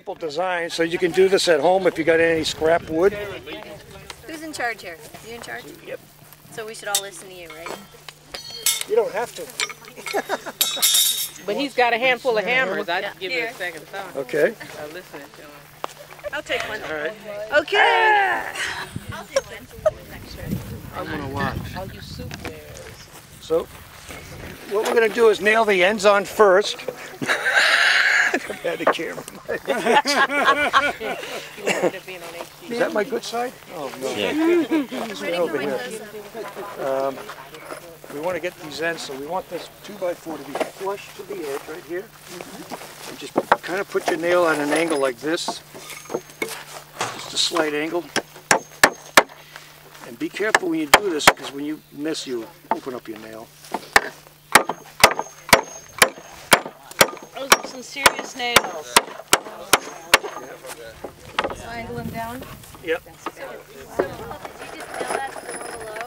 simple design, so you can do this at home if you got any scrap wood. Who's in charge here? You in charge? Yep. So we should all listen to you, right? You don't have to. But he's got a handful of hammers. I'd give you a second thought. Okay. I'm listening to him. I'll take one. All right. Okay. I'm gonna watch. I'll use soup wares. So, what we're going to do is nail the ends on first. I've had the camera. Is that my good side? Oh, no. Yeah. Over here. We want to get these ends, so we want this 2x4 to be flush to the edge right here. And just kind of put your nail at an angle like this. Just a slight angle. And be careful when you do this, because when you miss, you open up your nail. Those are some serious nails. So angle them down? Yep. So, did you just nail that to the one below?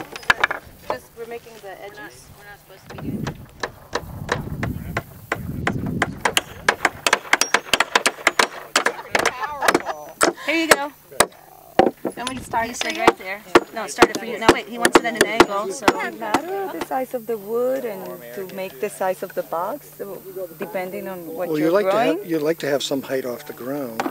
Just we're making the edges. We're not supposed to be doing that. Here you go. Want me to start it right there? No, start it for you. No, wait, he wants it at an angle, so... Does it matter the size of the wood and to make the size of the box, so depending on what you're growing? You'd like to have some height off the ground,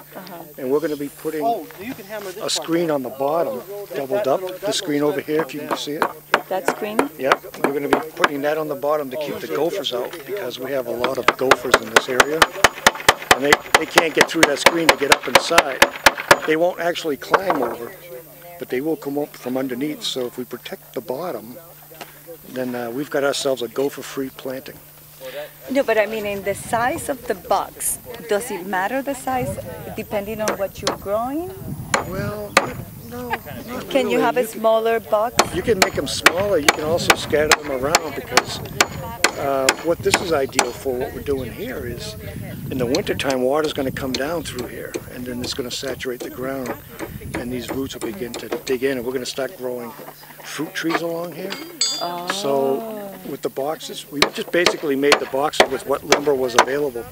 and we're going to be putting a screen on the bottom, doubled up. The screen over here, if you can see it. That screen? Yep, we're going to be putting that on the bottom to keep the gophers out, because we have a lot of gophers in this area, and they can't get through that screen to get up inside. They won't actually climb over, but they will come up from underneath. So if we protect the bottom, then we've got ourselves a gopher-free planting. No, but I mean in the size of the box, does it matter the size depending on what you're growing? Well, no. Can you have a smaller box? You can make them smaller. You can also scatter them around, because what this is ideal for, what we're doing here is, in the wintertime, water's going to come down through here, and then it's going to saturate the ground, and these roots will begin to dig in, and we're going to start growing fruit trees along here. Oh. So with the boxes, we just basically made the boxes with what lumber was available,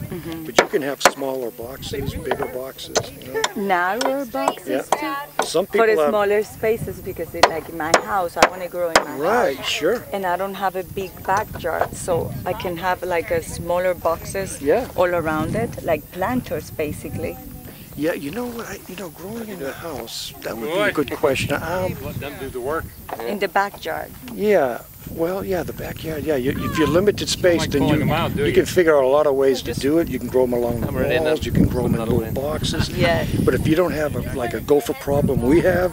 but you can have smaller boxes, bigger boxes. You know? Narrower boxes too? Some people for smaller spaces, because like in my house, I want to grow in my house. Right, sure. And I don't have a big backyard, so I can have like a smaller boxes all around it, like planters basically. Yeah, you know what? Growing in the house, that would be a good question. Let them do the work. In the backyard. Yeah. Well, yeah, the backyard. Yeah, if you're limited space, then you you can figure out a lot of ways to do it. You can grow them along the walls. You can grow them in little boxes. Yeah. But if you don't have like a gopher problem we have,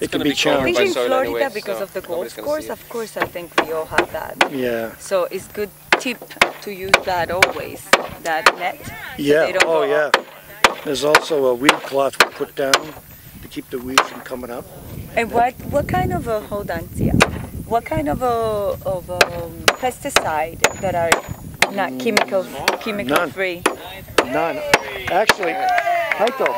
it can be challenging. I think in Florida, because of the golf course, of course, I think we all have that. Yeah. So it's good tip to use that always, that net. Yeah. Oh, yeah. There's also a weed cloth we put down to keep the weeds from coming up. And what kind of a, hold on, Tia, what kind of a pesticide that are not chemical free? None. Actually, Heiko,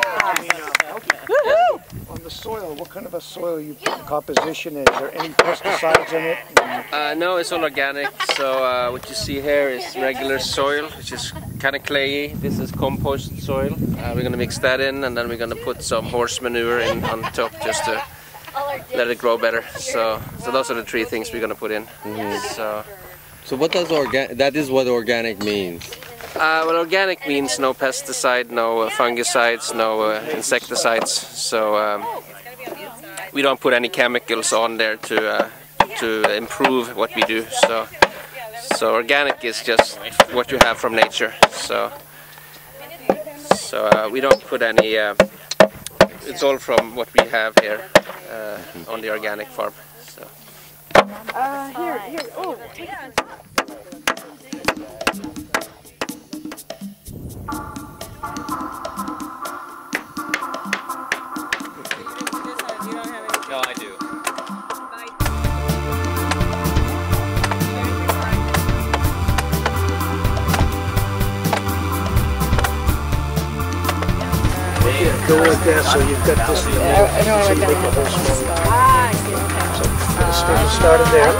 on the soil, what kind of a soil composition is there? Any pesticides in it? No, it's all organic. So what you see here is regular soil, which is kind of clayey. This is compost soil. We're going to mix that in, and then we're going to put some horse manure in on top just to let it grow better. So those are the three things we're going to put in. So what does that is what organic means? Well, organic means no pesticide, no fungicides, no insecticides. So we don't put any chemicals on there to improve what we do. So organic is just what you have from nature. So we don't put any. It's all from what we have here on the organic farm. So. Here. Oh, take it. No, I do. Go like that, so you've got this. So you make the whole smoke. So start it there.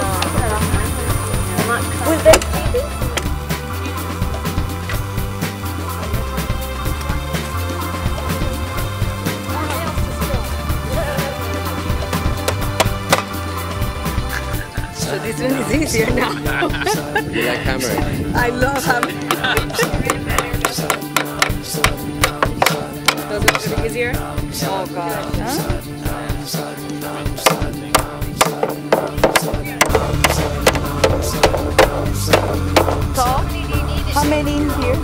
easier now. You like hammering? I love hammering. Those are getting easier? Oh gosh, huh? Tall? How many in here?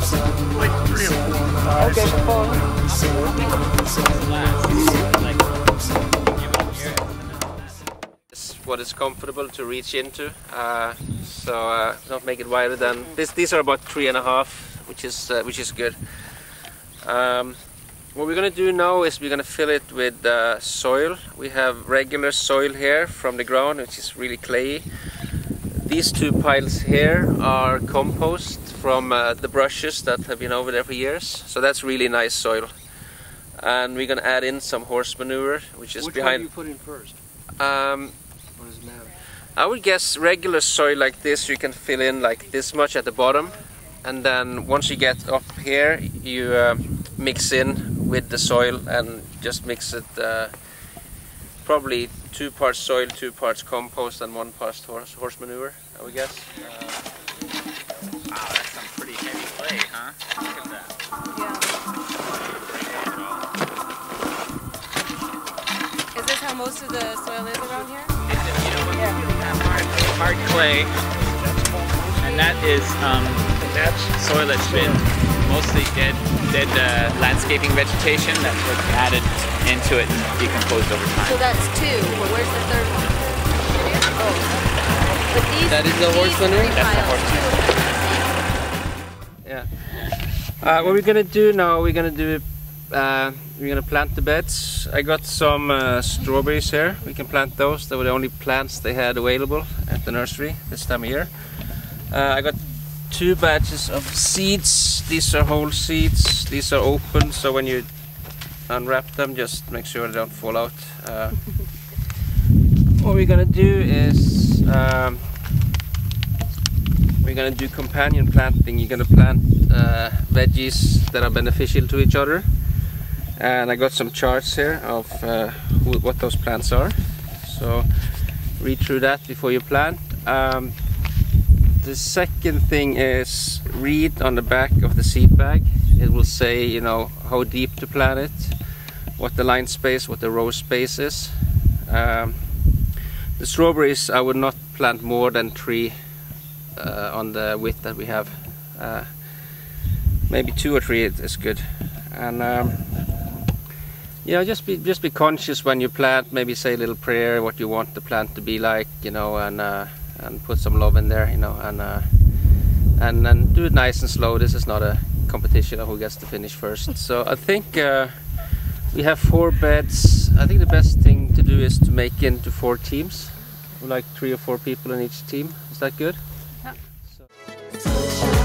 Like 3 or 4. Okay, 4. It's what is comfortable to reach into, so don't make it wider than this. These are about 3.5, which is good. What we're gonna do now is we're gonna fill it with soil. We have regular soil here from the ground, which is really clayey. These 2 piles here are compost from the brushes that have been over there for years. So that's really nice soil. And we're gonna add in some horse manure, which is behind. Which one do you put in first? What does it matter? I would guess regular soil like this you can fill in like this much at the bottom, and then once you get up here you mix in with the soil and just mix it probably 2 parts soil, 2 parts compost and 1 part horse manure, I would guess. Wow, that's some pretty heavy clay, huh? Look at that. Is this how most of the soil is around here? You know what? Hard clay, and that is soil that's been mostly dead landscaping vegetation that was added into it and decomposed over So time. that's 2. Well, where's the third one? Oh. But these, That is the horse manure? That's the horse manure. Yeah. What we're gonna do now, we're gonna plant the beds. I got some strawberries here. We can plant those. They were the only plants they had available at the nursery this time of year. I got 2 batches of seeds. These are whole seeds. These are open, so when you unwrap them, just make sure they don't fall out. What we're gonna do is we're gonna do companion planting. You're gonna plant veggies that are beneficial to each other, and I got some charts here of what those plants are, so read through that before you plant. The second thing is read on the back of the seed bag. It will say, you know, how deep to plant it, what the line space, what the row space is. The strawberries I would not plant more than 3 on the width that we have. Maybe 2 or 3 is good. And you know, just be conscious when you plant. Maybe say a little prayer what you want the plant to be like, you know, and put some love in there, you know, and do it nice and slow. This is not a competition of who gets to finish first. So I think we have 4 beds. I think the best thing to do is to make into 4 teams, like 3 or 4 people in each team. Is that good? Yeah. So.